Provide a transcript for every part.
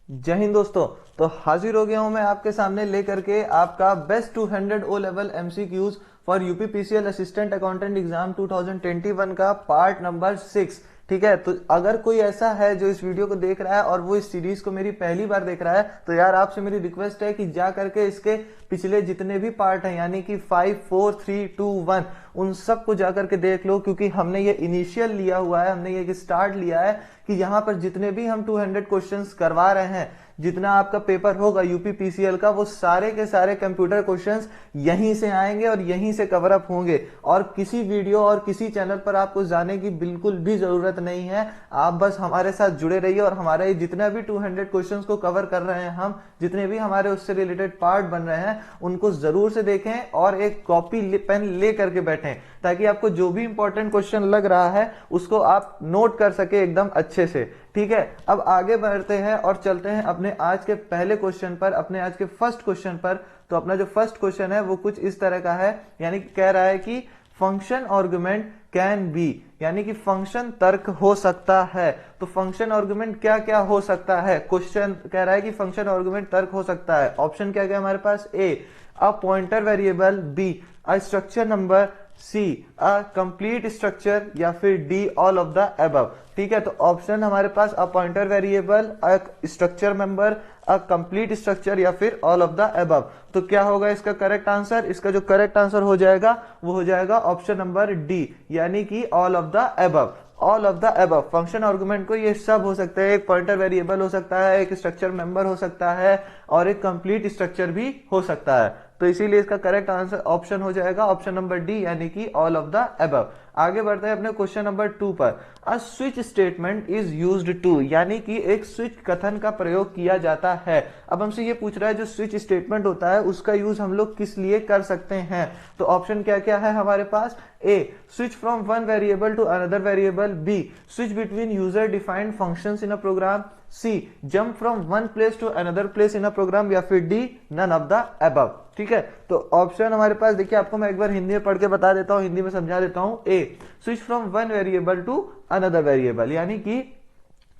जय हिंद दोस्तों। तो हाजिर हो गया हूं मैं आपके सामने लेकर के आपका best 200 O level MCQs for UPPCL assistant accountant exam 2021 का पार्ट नंबर 6। ठीक है, तो अगर कोई ऐसा है जो इस वीडियो को देख रहा है और वो इस सीरीज को मेरी पहली बार देख रहा है, तो यार आपसे मेरी रिक्वेस्ट है कि जा करके इसके पिछले जितने भी पार्ट हैं यानी कि 5 4 3 2 1 उन सब को जाकर के देख लो, क्योंकि हमने ये इनिशियल लिया हुआ है, हमने ये स्टार्ट लिया है कि यहाँ पर जितने भी हम 200 क्वेश्चंस करवा रहे हैं, जितना आपका पेपर होगा यूपीपीसीएल का, वो सारे के सारे कंप्यूटर क्वेश्चंस यहीं से आएंगे और यहीं से कवर अप होंगे। और किसी वीडियो और किसी चैनल पर आपको जाने की बिल्कुल भी जरूरत नहीं है। आप बस हमारे साथ जुड़े रहिए और हमारे जितना भी 200 क्वेश्चंस को कवर कर रहे हैं, हम जितने भी हमारे उससे रिलेटेड पार्ट बन रहे हैं उनको जरूर से देखें और एक कॉपी पेन ले करके बैठें, ताकि आपको जो भी इंपॉर्टेंट क्वेश्चन लग रहा है उसको आप नोट कर सके एकदम अच्छे से। ठीक है, अब आगे बढ़ते हैं और चलते हैं अपने आज के पहले क्वेश्चन पर, अपने आज के फर्स्ट क्वेश्चन पर। तो अपना जो फर्स्ट क्वेश्चन है वो कुछ इस तरह का है, यानी कि कह रहा है कि फंक्शन आर्गुमेंट कैन बी, यानी कि फंक्शन तर्क हो सकता है। तो फंक्शन आर्गुमेंट क्या क्या हो सकता है, क्वेश्चन कह रहा है कि फंक्शन आर्गुमेंट तर्क हो सकता है। ऑप्शन क्या क्या हमारे पास, A a pointer variable, B a structure number, C a complete structure, या फिर D all of the above. ठीक है, तो ऑप्शन हमारे पास a pointer variable, a structure member, a complete structure, या फिर ऑल ऑफ द अबव। तो क्या होगा इसका करेक्ट आंसर? इसका जो करेक्ट आंसर हो जाएगा वो हो जाएगा ऑप्शन नंबर डी, यानी कि all of the above. All of the above function argument को ये सब हो सकता है, एक पॉइंटर वेरिएबल हो सकता है, एक स्ट्रक्चर मेंबर हो सकता है और एक कंप्लीट स्ट्रक्चर भी हो सकता है। तो इसीलिए इसका करेक्ट आंसर ऑप्शन हो जाएगा ऑप्शन नंबर डी, यानी कि ऑल ऑफ द अबव। आगे बढ़ते हैं अपने क्वेश्चन नंबर 2 पर। A switch statement is used to, यानी कि एक स्विच कथन का प्रयोग किया जाता है। अब हमसे ये पूछ रहा है जो स्विच स्टेटमेंट होता है उसका यूज हम लोग किस लिए कर सकते हैं। तो ऑप्शन क्या क्या है हमारे पास, A switch from one variable to another variable, B switch between user defined functions in a program, C jump from one place to another place in a program, या फिर D none of the above. ठीक है, तो option हमारे पास देखिए, आपको मैं एक बार हिंदी में पढ़ के बता देता हूं, हिंदी में समझा देता हूं। A switch from one variable to another variable, यानी कि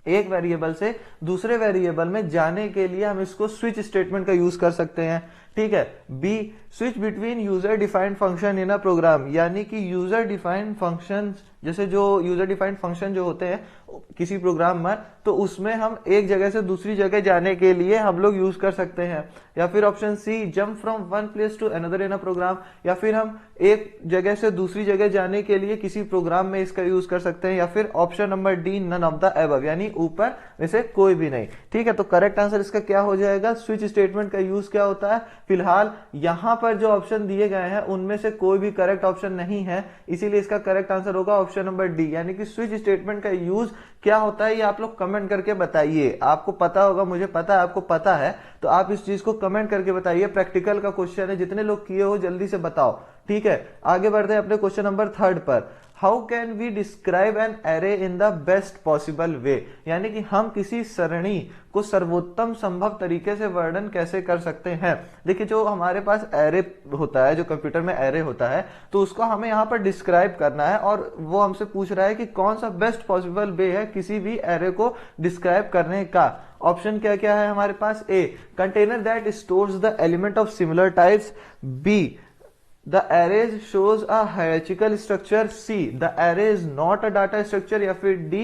एक वेरिएबल से दूसरे वेरिएबल में जाने के लिए हम इसको स्विच स्टेटमेंट का यूज कर सकते हैं। ठीक है, B switch between user defined function in a program, यानी कि यूजर डिफाइंड फंक्शन, जैसे जो यूजर डिफाइंड फंक्शन जो होते हैं किसी प्रोग्राम में, तो उसमें हम एक जगह से दूसरी जगह जाने के लिए हम लोग यूज कर सकते हैं। या फिर option C jump from one place to another in a program, या फिर हम एक जगह से दूसरी जगह जाने के लिए किसी प्रोग्राम में इसका यूज कर सकते हैं, या फिर option number D none of the above, यानी ऊपर में से कोई भी नहीं। ठीक है, तो करेक्ट आंसर इसका क्या हो जाएगा, स्विच स्टेटमेंट का यूज क्या होता है। फिलहाल यहां पर जो ऑप्शन दिए गए हैं उनमें से कोई भी करेक्ट ऑप्शन नहीं है, इसीलिए इसका करेक्ट आंसर होगा ऑप्शन नंबर डी, यानी कि स्विच स्टेटमेंट का यूज क्या होता है ये आप लोग कमेंट करके बताइए। आपको पता होगा, मुझे पता है आपको पता है, तो आप इस चीज को कमेंट करके बताइए। प्रैक्टिकल का क्वेश्चन है, जितने लोग किए हो जल्दी से बताओ। ठीक है, आगे बढ़ते हैं अपने क्वेश्चन नंबर 3 पर। How can we describe an array in the best possible way, यानी कि हम किसी सरणी को सर्वोत्तम संभव तरीके से वर्णन कैसे कर सकते हैं। देखिए, जो हमारे पास एरे होता है, जो कंप्यूटर में एरे होता है, तो उसको हमें यहाँ पर डिस्क्राइब करना है और वो हमसे पूछ रहा है कि कौन सा बेस्ट पॉसिबल वे है किसी भी एरे को डिस्क्राइब करने का। ऑप्शन क्या क्या है हमारे पास, A container that stores the element of similar types, B the arrays shows a hierarchical structure, c the array is not a data structure, या फिर d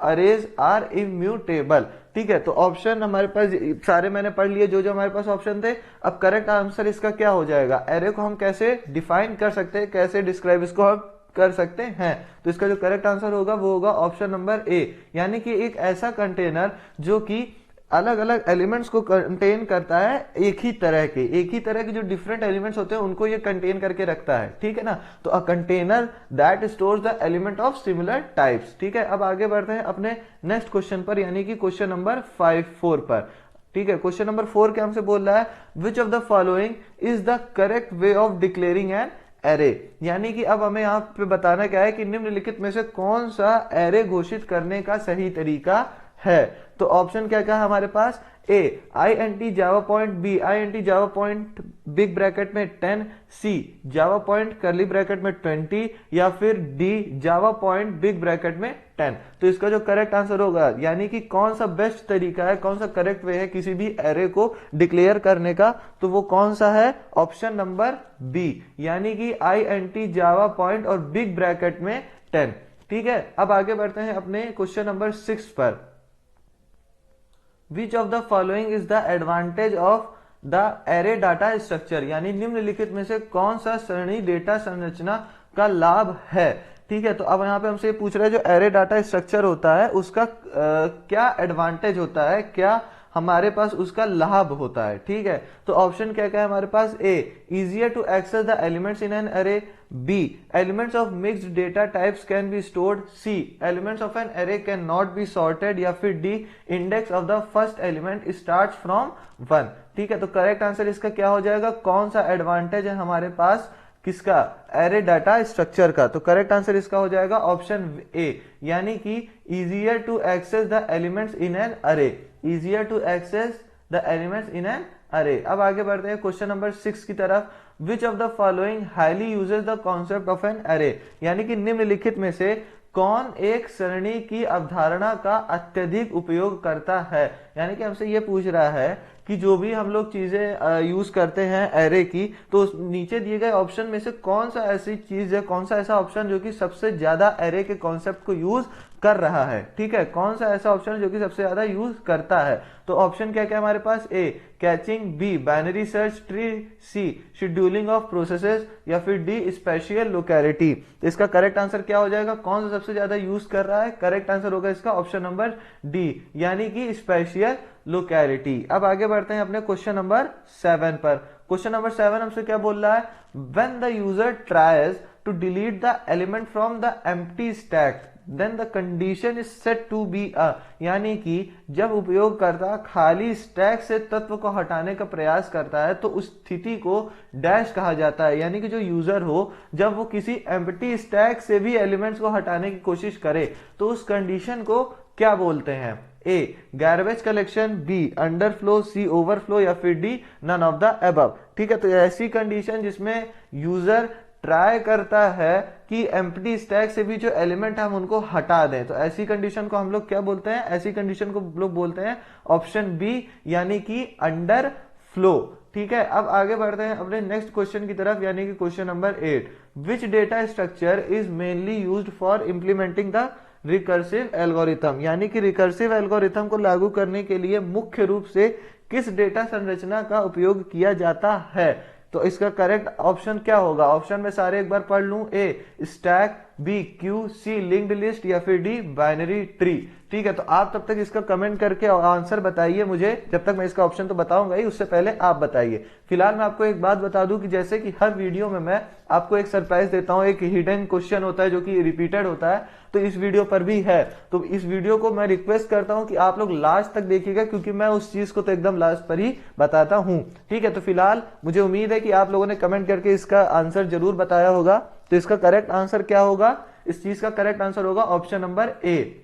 arrays are immutable। ठीक है, तो ऑप्शन हमारे पास सारे मैंने पढ़ लिए जो जो हमारे पास ऑप्शन थे। अब करेक्ट आंसर इसका क्या हो जाएगा, एरे को हम कैसे डिफाइन कर सकते हैं, कैसे डिस्क्राइब इसको हम कर सकते हैं। तो इसका जो करेक्ट आंसर होगा वो होगा ऑप्शन नंबर ए, यानी कि एक ऐसा कंटेनर जो कि अलग अलग एलिमेंट्स को कंटेन करता है, एक ही तरह के जो डिफरेंट एलिमेंट्स होते हैं उनको ये कंटेन करके रखता है। ठीक है ना, तो a container that stores the element of similar types. ठीक है, अब आगे बढ़ते हैं अपने नेक्स्ट क्वेश्चन पर, यानी कि क्वेश्चन नंबर 4 पर। ठीक है, क्वेश्चन नंबर 4 क्या हमसे बोल रहा है, विच of the following is the correct way of declaring an array, यानी कि अब हमें यहाँ पे बताना क्या है कि निम्नलिखित में से कौन सा एरे घोषित करने का सही तरीका है। तो ऑप्शन क्या क्या है हमारे पास, ए INT जावा पॉइंट, बी INT जावा पॉइंट बिग ब्रैकेट में 10, सी जावा पॉइंट कर्ली ब्रैकेट में 20, या फिर डी जावा पॉइंट बिग ब्रैकेट में 10। तो इसका जो करेक्ट आंसर होगा, यानी कि कौन सा बेस्ट तरीका है, कौन सा करेक्ट वे है किसी भी एरे को डिक्लेयर करने का, तो वो कौन सा है, ऑप्शन नंबर बी, यानी कि INT जावा पॉइंट और बिग ब्रैकेट में 10। ठीक है, अब आगे बढ़ते हैं अपने क्वेश्चन नंबर 6 पर। Which of the following is the advantage of the array data structure, यानी निम्नलिखित में से कौन सा सरणी डेटा संरचना का लाभ है। ठीक है, तो अब यहाँ पे हमसे पूछ रहा है जो एरे डाटा स्ट्रक्चर होता है उसका क्या एडवांटेज होता है, क्या हमारे पास उसका लाभ होता है। ठीक है, तो ऑप्शन क्या क्या है हमारे पास, A easier to access the elements in an array, B elements of mixed data types can be stored, C elements of an array can not be sorted, या फिर D index of the first element starts from 1। ठीक है, तो correct answer इसका क्या हो जाएगा, कौन सा एडवांटेज है हमारे पास किसका, एरे डाटा स्ट्रक्चर का। तो करेक्ट आंसर इसका हो जाएगा ऑप्शन ए, यानी कि easier to access the elements in an array, easier to access the elements in an array. अब आगे बढ़ते हैं क्वेश्चन नंबर 6 की तरफ। Which of the following highly uses the concept of an array, यानी कि निम्नलिखित में से कौन एक सरणी की अवधारणा का अत्यधिक उपयोग करता है। यानी कि हमसे ये पूछ रहा है कि जो भी हम लोग चीजें यूज करते हैं एरे की, तो नीचे दिए गए ऑप्शन में से कौन सा ऐसी चीज है, कौन सा ऐसा ऑप्शन जो कि सबसे ज्यादा एरे के कॉन्सेप्ट को यूज कर रहा है। ठीक है, कौन सा ऐसा ऑप्शन जो कि सबसे ज्यादा यूज करता है। तो ऑप्शन क्या क्या हमारे पास, A caching, B binary search tree, C scheduling of processes, या फिर डी स्पेशियल लोकेलिटी। तो इसका करेक्ट आंसर क्या हो जाएगा, कौन सा सबसे ज्यादा यूज कर रहा है, करेक्ट आंसर होगा इसका ऑप्शन नंबर डी, यानी कि स्पेशियल लोकेलिटी। अब आगे बढ़ते हैं अपने क्वेश्चन नंबर 7 पर। क्वेश्चन नंबर 7 हमसे क्या बोल रहा है, when the user tries to delete the element from the empty stack then the condition is set to be a, यानी कि जब उपयोगकर्ता खाली स्टैक से तत्व को हटाने का प्रयास करता है तो उस स्थिति को डैश कहा जाता है। यानी कि जो यूजर हो जब वो किसी एम्प्टी स्टैक से भी एलिमेंट्स को हटाने की कोशिश करे तो उस कंडीशन को क्या बोलते हैं, A garbage collection, B underflow, C overflow, या फिर D none of the above. ठीक है, तो ऐसी कंडीशन जिसमें यूजर ट्राई करता है कि एम्प्टी स्टैक से भी जो एलिमेंट है हम उनको हटा दें, तो ऐसी कंडीशन को हम लोग क्या बोलते हैं, ऐसी कंडीशन को लोग बोलते हैं ऑप्शन बी, यानी कि अंडर फ्लो। ठीक है, अब आगे बढ़ते हैं अपने नेक्स्ट क्वेश्चन की तरफ, यानी कि question number 8। Which data structure is mainly used for implementing the recursive algorithm, यानी कि रिकर्सिव एल्गोरिथम को लागू करने के लिए मुख्य रूप से किस डेटा संरचना का उपयोग किया जाता है। तो इसका करेक्ट ऑप्शन क्या होगा, ऑप्शन में सारे एक बार पढ़ लूं, A stack, B queue, C linked list, या फिर डी बाइनरी ट्री। ठीक है, तो आप तब तक इसका कमेंट करके आंसर बताइए मुझे, जब तक मैं इसका ऑप्शन तो बताऊंगा ही, उससे पहले आप बताइए। फिलहाल मैं आपको एक बात बता दूं कि जैसे कि हर वीडियो में मैं आपको एक सरप्राइज देता हूं, एक हिडन क्वेश्चन होता है जो कि रिपीटेड होता है, तो इस वीडियो पर भी है। तो इस वीडियो को मैं रिक्वेस्ट करता हूं कि आप लोग लास्ट तक देखिएगा, क्योंकि मैं उस चीज को तो एकदम लास्ट पर ही बताता हूं। ठीक है, तो फिलहाल मुझे उम्मीद है कि आप लोगों ने कमेंट करके इसका आंसर जरूर बताया होगा। तो इसका करेक्ट आंसर क्या होगा, इस चीज का करेक्ट आंसर होगा option number A,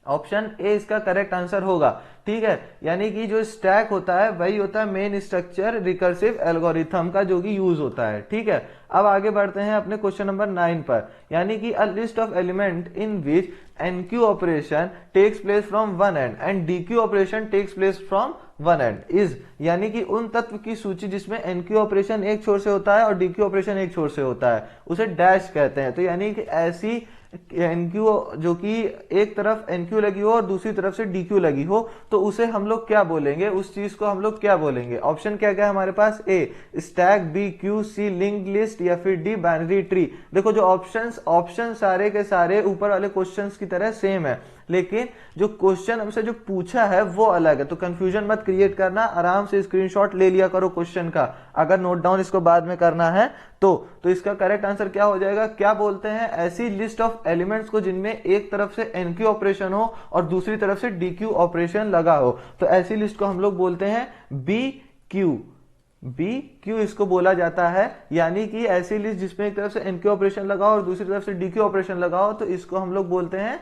option A इसका करेक्ट आंसर होगा। ठीक है, यानी कि जो स्टैक होता है वही होता है मेन स्ट्रक्चर रिकर्सिव एल्गोरिथम का जो कि यूज होता है। ठीक है, अब आगे बढ़ते हैं अपने क्वेश्चन नंबर 9 पर, यानी कि a list of element in which enqueue operation takes place from one end and dequeue operation takes place from one end is, यानी कि उन तत्व की सूची जिसमें एनक्यू ऑपरेशन एक छोर से होता है और डीक्यू ऑपरेशन एक छोर से होता है उसे डैश कहते हैं। तो यानी कि ऐसी एनक्यू जो कि एक तरफ एनक्यू लगी हो और दूसरी तरफ से डीक्यू लगी हो, तो उसे हम लोग क्या बोलेंगे, उस चीज को हम लोग क्या बोलेंगे। ऑप्शन क्या क्या है हमारे पास, A stack, B queue, C linked list, या फिर डी बाइनरी ट्री। देखो जो ऑप्शन सारे के सारे ऊपर वाले क्वेश्चंस की तरह सेम है, लेकिन जो क्वेश्चन हमसे जो पूछा है वो अलग है। तो कंफ्यूजन मत क्रिएट करना, आराम से स्क्रीनशॉट ले लिया करो क्वेश्चन का, अगर नोट डाउन इसको बाद में करना है तो इसका करेक्ट आंसर क्या हो जाएगा, क्या बोलते हैं, ऐसी लिस्ट ऑफ एलिमेंट्स को जिनमें एक तरफ से एनक्यू ऑपरेशन हो और दूसरी तरफ से डीक्यू ऑपरेशन लगा हो, तो ऐसी लिस्ट को हम लोग बोलते हैं बी क्यू इसको बोला जाता है। यानी कि ऐसी लिस्ट जिसमें एक तरफ से एनक्यू ऑपरेशन लगा हो और दूसरी तरफ से डीक्यू ऑपरेशन लगा हो, तो इसको हम लोग बोलते हैं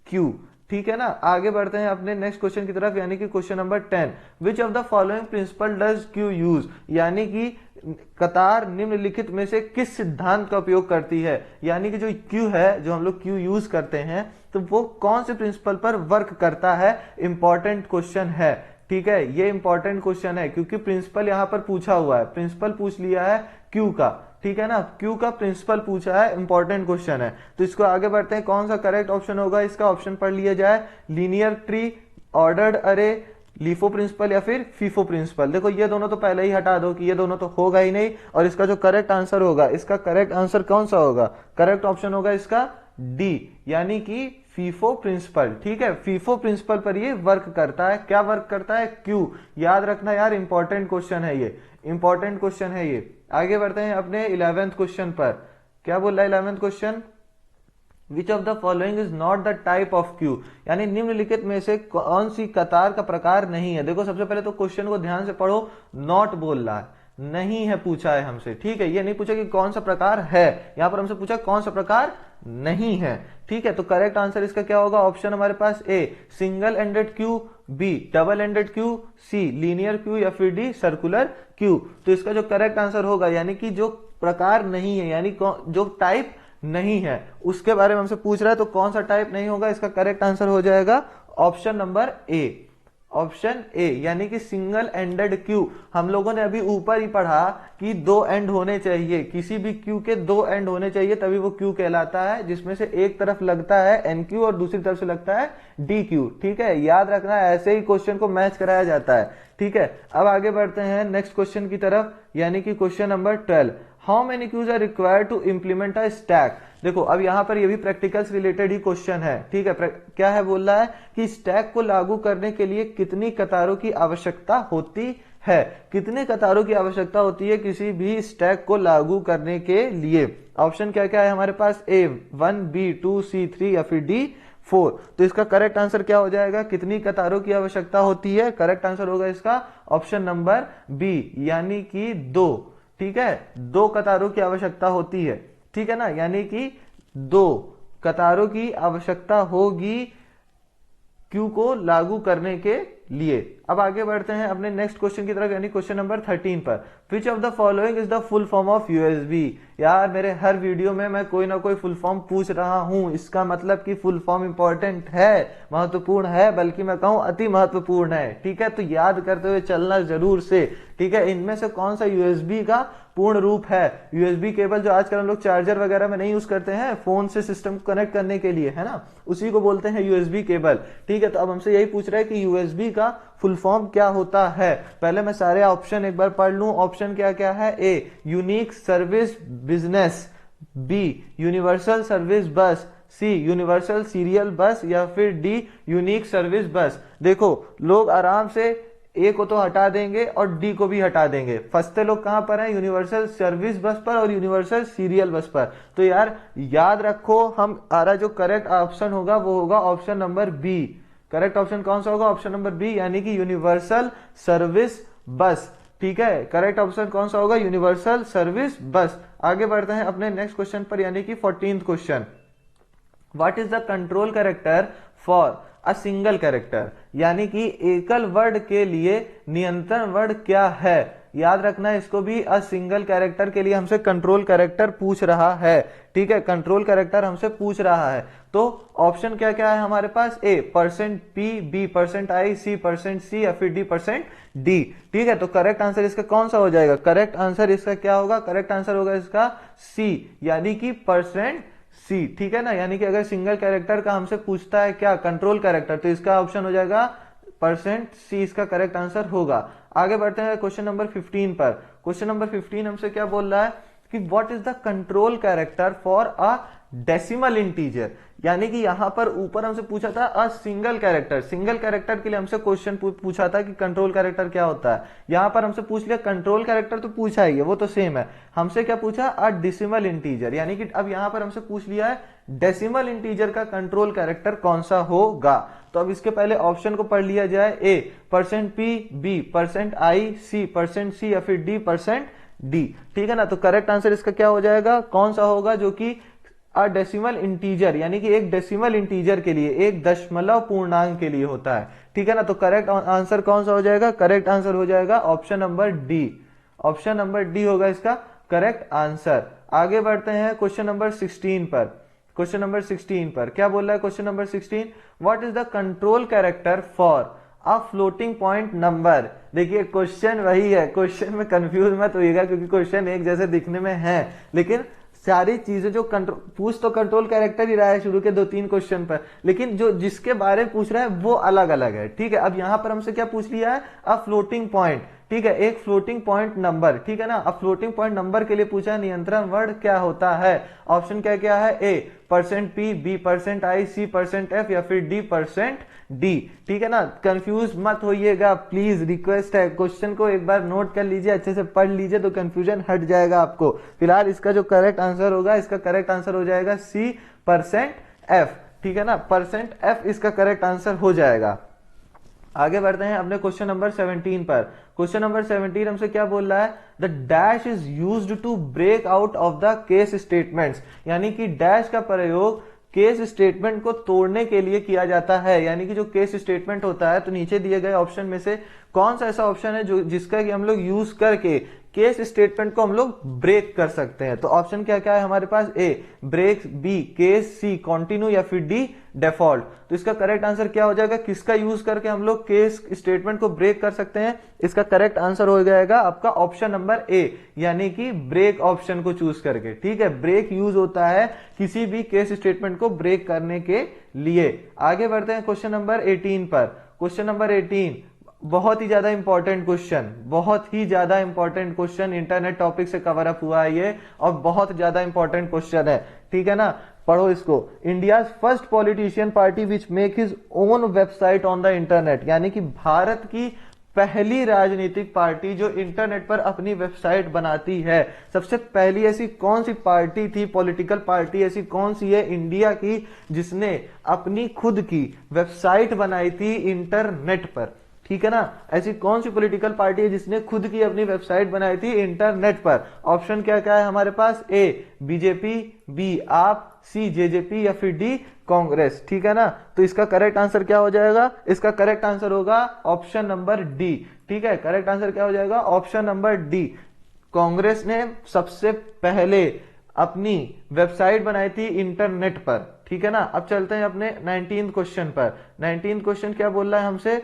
क्यू। ठीक है ना। आगे बढ़ते हैं अपने नेक्स्ट क्वेश्चन की तरफ, यानी कि question number 10, which of the following principle does queue use, यानी कि कतार निम्नलिखित में से किस सिद्धांत का उपयोग करती है। यानी कि जो क्यू है, जो हम लोग क्यू यूज करते हैं, तो वो कौन से प्रिंसिपल पर वर्क करता है, इंपॉर्टेंट क्वेश्चन है। ठीक है, ये इंपॉर्टेंट क्वेश्चन है क्योंकि प्रिंसिपल यहां पर पूछा हुआ है, प्रिंसिपल पूछ लिया है क्यू का। ठीक है ना, क्यू का प्रिंसिपल पूछा है, इंपॉर्टेंट क्वेश्चन है। तो इसको आगे बढ़ते हैं, कौन सा करेक्ट ऑप्शन होगा इसका। ऑप्शन पढ़ लिया जाए, लीनियर ट्री, ऑर्डर्ड अरे, लीफो प्रिंसिपल या फिर फीफो प्रिंसिपल। देखो ये दोनों तो पहले ही हटा दो कि ये दोनों तो होगा ही नहीं, और इसका जो करेक्ट आंसर होगा, इसका करेक्ट आंसर कौन सा होगा, करेक्ट ऑप्शन होगा इसका डी, यानी कि फीफो प्रिंसिपल। ठीक है, फीफो प्रिंसिपल पर ये वर्क करता है। क्या वर्क करता है, क्यू। याद रखना यार, इंपॉर्टेंट क्वेश्चन है ये, इंपॉर्टेंट क्वेश्चन है ये। आगे बढ़ते हैं अपने 11th क्वेश्चन पर। क्या बोल रहा है 11th question, which of the following is not the type of Q, यानी निम्नलिखित में से कौन सी कतार का प्रकार नहीं है। देखो सबसे पहले तो क्वेश्चन को ध्यान से पढ़ो, नॉट बोल रहा है, नहीं है पूछा है हमसे। ठीक है, ये नहीं पूछा कि कौन सा प्रकार है, यहां पर हमसे पूछा कौन सा प्रकार नहीं है। ठीक है, तो करेक्ट आंसर इसका क्या होगा, ऑप्शन हमारे पास A single ended queue, B double ended queue, C linear queue या फिर डी सर्कुलर क्यू। तो इसका जो करेक्ट आंसर होगा, यानी कि जो प्रकार नहीं है, यानी जो टाइप नहीं है, उसके बारे में हमसे पूछ रहा है, तो कौन सा टाइप नहीं होगा, इसका करेक्ट आंसर हो जाएगा option number A, option A, यानी कि सिंगल एंडेड क्यू। हम लोगों ने अभी ऊपर ही पढ़ा कि दो एंड होने चाहिए, किसी भी क्यू के दो एंड होने चाहिए, तभी वो क्यू कहलाता है, जिसमें से एक तरफ लगता है एन क्यू और दूसरी तरफ से लगता है डी क्यू। ठीक है, याद रखना, ऐसे ही क्वेश्चन को मैच कराया जाता है। ठीक है, अब आगे बढ़ते हैं नेक्स्ट क्वेश्चन की तरफ, यानी कि question number 12, how many queues are required to implement a stack. देखो अब यहां पर ये भी प्रैक्टिकल से रिलेटेड ही क्वेश्चन है। ठीक है, क्या है, बोल रहा है कि स्टैक को लागू करने के लिए कितनी कतारों की आवश्यकता होती है, कितने कतारों की आवश्यकता होती है किसी भी स्टैक को लागू करने के लिए। ऑप्शन क्या क्या है हमारे पास, ए 1, बी 2, सी 3 या फिर डी 4। तो इसका करेक्ट आंसर क्या हो जाएगा, कितनी कतारों की आवश्यकता होती है, करेक्ट आंसर होगा इसका ऑप्शन नंबर बी, यानी कि 2। ठीक है, 2 कतारों की आवश्यकता होती है। ठीक है ना, यानी कि 2 कतारों की आवश्यकता होगी क्यू को लागू करने के लिए। अब आगे बढ़ते हैं अपने नेक्स्ट क्वेश्चन की तरफ, यानी क्वेश्चन नंबर 13 पर, विच of the following is the full form of USB. यार मेरे हर वीडियो में मैं कोई ना कोई फुल फॉर्म पूछ रहा हूं, इसका मतलब कि फुल फॉर्म इंपॉर्टेंट है, महत्वपूर्ण है, बल्कि मैं कहूं अति महत्वपूर्ण है। ठीक है, तो याद करते हुए चलना जरूर से। ठीक है, इनमें से कौन सा यूएसबी का पूर्ण रूप है। यूएसबी केबल जो आजकल हम लोग चार्जर वगैरह में नहीं यूज करते हैं, फोन से सिस्टम को कनेक्ट करने के लिए, है ना, उसी को बोलते हैं यूएसबी केबल। ठीक है, तो अब हमसे यही पूछ रहा है कि यूएसबी का फुल फॉर्म क्या होता है। पहले मैं सारे ऑप्शन एक बार पढ़ लूं। ऑप्शन क्या क्या है, A unique service business, B universal service bus, C universal serial बस या फिर डी यूनिक सर्विस बस। देखो लोग आराम से ए को तो हटा देंगे और डी को भी हटा देंगे, फंसते लोग कहां पर हैं, यूनिवर्सल सर्विस बस पर और यूनिवर्सल सीरियल बस पर। तो यार याद रखो, हमारा जो करेक्ट ऑप्शन होगा वो होगा option number B. Correct option कौन सा होगा, ऑप्शन नंबर बी, यानी कि यूनिवर्सल सर्विस बस। ठीक है, करेक्ट ऑप्शन कौन सा होगा, यूनिवर्सल सर्विस बस। आगे बढ़ते हैं अपने नेक्स्ट क्वेश्चन पर, यानी कि 14th question, what is the control character for a single character, यानी कि एकल वर्ड के लिए नियंत्रण वर्ड क्या है। याद रखना है, इसको भी अ सिंगल कैरेक्टर के लिए हमसे कंट्रोल कैरेक्टर पूछ रहा है। ठीक है, कंट्रोल कैरेक्टर हमसे पूछ रहा है। तो ऑप्शन क्या क्या है हमारे पास, A %p, B %i, C %c या फिर डी %d। ठीक है, तो करेक्ट आंसर इसका कौन सा हो जाएगा, करेक्ट आंसर इसका क्या होगा, करेक्ट आंसर होगा इसका सी, यानी कि %c। ठीक है ना, यानी कि अगर सिंगल कैरेक्टर का हमसे पूछता है क्या, कंट्रोल कैरेक्टर, तो इसका ऑप्शन हो जाएगा %c, इसका करेक्ट आंसर होगा। आगे बढ़ते हैं क्वेश्चन नंबर 15 पर। क्वेश्चन नंबर 15 हमसे क्या बोल रहा है कि what is the control character for a decimal integer, यानी कि यहां पर ऊपर हमसे पूछा था a single character, single character के लिए हमसे क्वेश्चन पूछा था कि कंट्रोल कैरेक्टर क्या होता है। यहां पर हमसे पूछ लिया कंट्रोल कैरेक्टर, तो पूछा ही है, वो तो सेम है। हमसे क्या पूछा, अ डेसिमल इंटीजर, यानी कि अब यहां पर हमसे पूछ लिया है डेसिमल इंटीजर का कंट्रोल कैरेक्टर कौन सा होगा। तो अब इसके पहले ऑप्शन को पढ़ लिया जाए, A %p, B %i, C %c या फिर डी %d। ठीक है ना, तो करेक्ट आंसर इसका क्या हो जाएगा, कौन सा होगा जो कि अ डेसिमल इंटीजर, यानी कि एक डेसिमल इंटीजर के लिए, एक दशमलव पूर्णांक के लिए होता है। ठीक है ना, तो करेक्ट आंसर कौन सा हो जाएगा? करेक्ट आंसर हो जाएगा option number D. Option number D होगा इसका करेक्ट आंसर। आगे बढ़ते हैं क्वेश्चन नंबर 16 पर। क्वेश्चन नंबर 16 पर क्या बोल रहा है? Question number 16, what is the control character for a floating point number? देखिए क्वेश्चन वही है, क्वेश्चन में कंफ्यूज मत होइएगा क्योंकि क्वेश्चन एक जैसे दिखने में है, लेकिन सारी चीजें जो कंट्रोल पूछ तो कंट्रोल कैरेक्टर ही रहा है शुरू के 2-3 क्वेश्चन पर, लेकिन जो जिसके बारे में पूछ रहा है वो अलग अलग है। ठीक है, अब यहां पर हमसे क्या पूछ लिया है? अ फ्लोटिंग पॉइंट। ठीक है, एक फ्लोटिंग पॉइंट नंबर। ठीक है ना, अब फ्लोटिंग पॉइंट नंबर के लिए पूछा है नियंत्रण वर्ड क्या होता है? ऑप्शन क्या क्या है? A %p, B %i, C %f या फिर डी %d। ठीक है ना, कंफ्यूज मत होइएगा प्लीज, रिक्वेस्ट है। क्वेश्चन को एक बार नोट कर लीजिए, अच्छे से पढ़ लीजिए तो कंफ्यूजन हट जाएगा आपको। फिलहाल इसका जो करेक्ट आंसर होगा, इसका करेक्ट आंसर हो जाएगा सी %f। ठीक है ना, %f इसका करेक्ट आंसर हो जाएगा। आगे बढ़ते हैं अपने क्वेश्चन नंबर 17 पर। क्वेश्चन नंबर 17 हमसे क्या बोल रहा है? The dash is used to break out of the case statements, यानी कि डैश का प्रयोग केस स्टेटमेंट को तोड़ने के लिए किया जाता है। यानी कि जो केस स्टेटमेंट होता है, तो नीचे दिए गए ऑप्शन में से कौन सा ऐसा ऑप्शन है जो जिसका कि हम लोग यूज करके केस स्टेटमेंट को हम लोग ब्रेक कर सकते हैं? तो ऑप्शन क्या क्या है हमारे पास? ए ब्रेक, बी केस, सी कंटिन्यू या फिर डी डिफॉल्ट। तो इसका करेक्ट आंसर क्या हो जाएगा? किसका यूज करके हम लोग केस स्टेटमेंट को ब्रेक कर सकते हैं? इसका करेक्ट आंसर हो जाएगा आपका ऑप्शन नंबर ए, यानी कि ब्रेक ऑप्शन को चूज करके। ठीक है, ब्रेक यूज होता है किसी भी केस स्टेटमेंट को ब्रेक करने के लिए। आगे बढ़ते हैं क्वेश्चन नंबर 18 पर। क्वेश्चन नंबर 18 बहुत ही ज्यादा इंपॉर्टेंट क्वेश्चन, बहुत ही ज्यादा इंपॉर्टेंट क्वेश्चन, इंटरनेट टॉपिक से कवर अप हुआ है ये, और बहुत ज्यादा इंपॉर्टेंट क्वेश्चन है। ठीक है ना, पढ़ो इसको। India first politician party which make his own website on the internet, यानी कि भारत की पहली राजनीतिक पार्टी जो इंटरनेट पर अपनी वेबसाइट बनाती है। सबसे पहली ऐसी कौन सी पार्टी थी, पॉलिटिकल पार्टी ऐसी कौन सी है इंडिया की जिसने अपनी खुद की वेबसाइट बनाई थी इंटरनेट पर? ठीक है ना, ऐसी कौन सी पॉलिटिकल पार्टी है जिसने खुद की अपनी वेबसाइट बनाई थी इंटरनेट पर? ऑप्शन क्या क्या है हमारे पास? ए बीजेपी, बी आप, सी जेजेपी या फिर डी कांग्रेस। ठीक है ना, तो इसका करेक्ट आंसर क्या हो जाएगा? इसका करेक्ट आंसर होगा ऑप्शन नंबर डी। ठीक है, करेक्ट आंसर क्या हो जाएगा? Option number D. कांग्रेस ने सबसे पहले अपनी वेबसाइट बनाई थी इंटरनेट पर। ठीक है ना, अब चलते हैं अपने 19th क्वेश्चन पर। 19th क्वेश्चन क्या बोल रहा है हमसे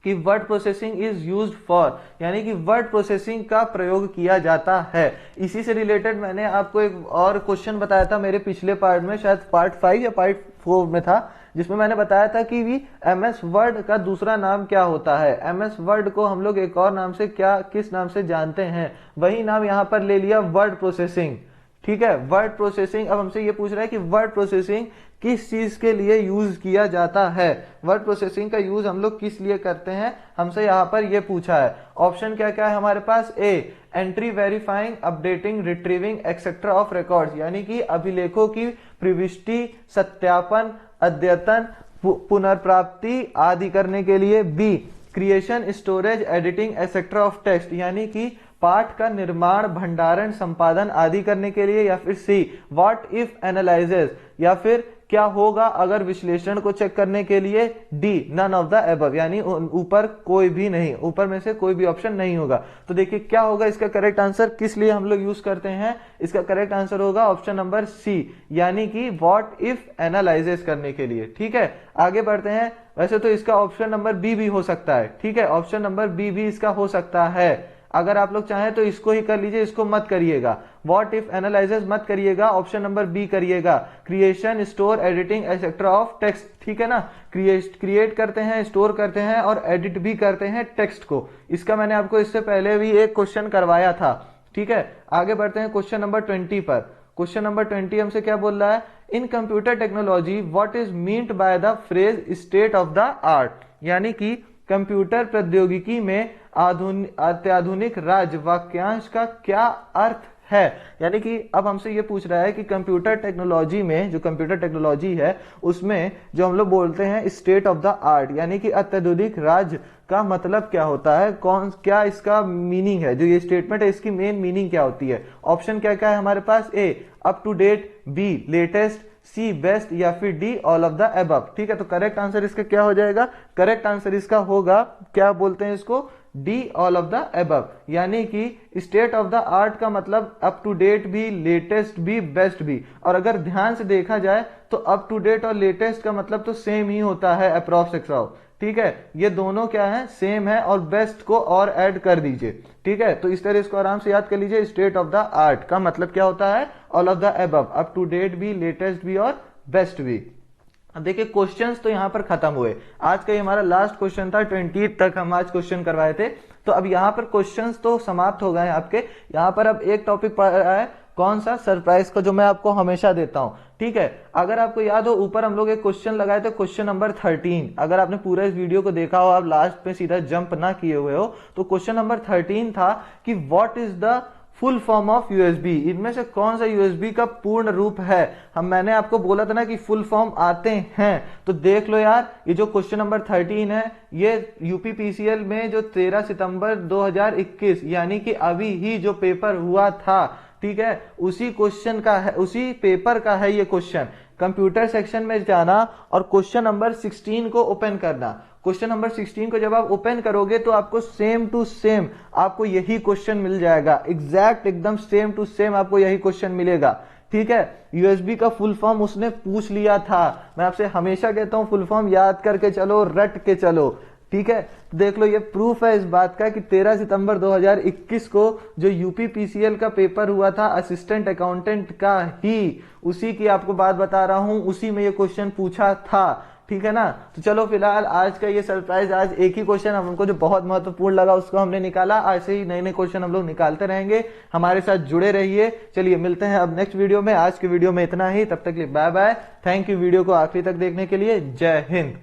कि word processing is used for, यानी कि वर्ड प्रोसेसिंग का प्रयोग किया जाता है। इसी से रिलेटेड मैंने आपको एक और क्वेश्चन बताया था मेरे पिछले पार्ट में, शायद पार्ट 5 या पार्ट 4 में था, जिसमें मैंने बताया था कि भी एमएस वर्ड का दूसरा नाम क्या होता है। एमएस वर्ड को हम लोग एक और नाम से क्या, किस नाम से जानते हैं? वही नाम यहां पर ले लिया, वर्ड प्रोसेसिंग। ठीक है, वर्ड प्रोसेसिंग। अब हमसे ये पूछ रहा है कि वर्ड प्रोसेसिंग किस चीज के लिए यूज किया जाता है? वर्ड प्रोसेसिंग का यूज हम लोग किस लिए करते हैं, हमसे यहां पर ये पूछा है। ऑप्शन क्या क्या है हमारे पास? A entry verifying, updating, retrieving etcetera of records, यानी कि अभिलेखों की प्रविष्टि, सत्यापन, अद्यतन, पुनर्प्राप्ति आदि करने के लिए। B creation, storage, editing etcetera of text, यानी कि पाठ का निर्माण, भंडारण, संपादन आदि करने के लिए। या फिर सी व्हाट इफ एनालिसिस, या फिर क्या होगा अगर विश्लेषण को चेक करने के लिए। D none of the above, यानी ऊपर कोई भी नहीं, ऊपर में से कोई भी ऑप्शन नहीं होगा। तो देखिए क्या होगा इसका करेक्ट आंसर, किस लिए हम लोग यूज करते हैं? इसका करेक्ट आंसर होगा ऑप्शन नंबर सी, यानी कि व्हाट इफ एनालिसिस करने के लिए। ठीक है, आगे बढ़ते हैं। वैसे तो इसका ऑप्शन नंबर बी भी हो सकता है। ठीक है, ऑप्शन नंबर बी भी इसका हो सकता है। अगर आप लोग चाहें तो इसको ही कर लीजिए, इसको मत करिएगा, व्हाट इफ एनालिसिस मत करिएगा, ऑप्शन नंबर बी करिएगा, creation, store, editing etcetera of text. ठीक है ना, क्रिएट करते हैं, स्टोर करते हैं और एडिट भी करते हैं टेक्स्ट को। इसका मैंने आपको इससे पहले भी एक क्वेश्चन करवाया था। ठीक है, आगे बढ़ते हैं क्वेश्चन नंबर 20 पर। क्वेश्चन नंबर 20 हमसे क्या बोल रहा है? इन computer technology what is meant by the phrase state of the art, यानी कि कंप्यूटर प्रौद्योगिकी में अत्याधुनिक राज्य वाक्यांश का क्या अर्थ है। यानी कि अब हमसे ये पूछ रहा है कि कंप्यूटर टेक्नोलॉजी में, जो कंप्यूटर टेक्नोलॉजी है उसमें जो हम लोग बोलते हैं स्टेट ऑफ द आर्ट, यानी कि अत्याधुनिक राज्य का मतलब क्या होता है, कौन क्या इसका मीनिंग है, जो ये स्टेटमेंट है इसकी मेन मीनिंग क्या होती है। ऑप्शन क्या क्या है हमारे पास, A up to date, B latest, C best, या फिर D all of the above. ठीक है, तो करेक्ट आंसर इसका क्या हो जाएगा, करेक्ट आंसर इसका होगा, क्या बोलते हैं इसको, D all of the above. यानी कि स्टेट ऑफ द आर्ट का मतलब अप टू डेट भी, लेटेस्ट भी, बेस्ट भी। और अगर ध्यान से देखा जाए तो अप टू डेट और लेटेस्ट का मतलब तो सेम ही होता है अप्रोक्स। ठीक है, ये दोनों क्या है, सेम है, और बेस्ट को और ऐड कर दीजिए। ठीक है, तो इस तरह इसको आराम से याद कर लीजिए, स्टेट ऑफ द आर्ट का मतलब क्या होता है, all of the above, up to date भी, लेटेस्ट भी और बेस्ट भी। अब देखिए क्वेश्चंस तो यहां पर खत्म हुए, आज का ये हमारा लास्ट क्वेश्चन था, 20 तक हम आज क्वेश्चन करवाए थे। तो अब यहां पर क्वेश्चंस तो समाप्त हो गए आपके। यहां पर अब एक टॉपिक पढ़ रहा है, कौन सा, सरप्राइज का, जो मैं आपको हमेशा देता हूं। ठीक है, अगर आपको याद हो ऊपर हम लोग एक क्वेश्चन लगाए थे, क्वेश्चन नंबर 13। अगर आपने पूरा इस वीडियो को देखा हो, आप लास्ट पे सीधा जंप ना किए हुए हो, तो क्वेश्चन नंबर 13 था कि what is the full form of USB, इनमें से कौन सा यूएसबी का पूर्ण रूप है। मैंने आपको बोला था ना कि फुल फॉर्म आते हैं, तो देख लो यार, ये जो क्वेश्चन नंबर 13 है, ये यूपीपीसीएल में जो 13 सितंबर 2021 यानी कि अभी ही जो पेपर हुआ था, ठीक है, उसी क्वेश्चन का है, उसी पेपर का है ये क्वेश्चन। कंप्यूटर सेक्शन में जाना और क्वेश्चन नंबर 16 को ओपन करना। क्वेश्चन नंबर 16 को जब आप ओपन करोगे तो आपको सेम टू सेम आपको यही क्वेश्चन मिल जाएगा, एग्जैक्ट एकदम सेम टू सेम आपको यही क्वेश्चन मिलेगा। ठीक है, यूएसबी का फुल फॉर्म उसने पूछ लिया था। मैं आपसे हमेशा कहता हूं फुल फॉर्म याद करके चलो, रट के चलो। ठीक है, देख लो, ये प्रूफ है इस बात का कि 13 सितंबर 2021 को जो यूपीपीसीएल का पेपर हुआ था असिस्टेंट अकाउंटेंट का ही, उसी की आपको बात बता रहा हूं, उसी में ये क्वेश्चन पूछा था। ठीक है ना, तो चलो फिलहाल आज का ये सरप्राइज, आज एक ही क्वेश्चन हमको जो बहुत महत्वपूर्ण लगा उसको हमने निकाला। ऐसे ही नए नए क्वेश्चन हम लोग निकालते रहेंगे, हमारे साथ जुड़े रहिए। चलिए मिलते हैं अब नेक्स्ट वीडियो में, आज के वीडियो में इतना ही, तब तक के लिए bye bye, thank you video को आखिरी तक देखने के लिए, जय हिंद।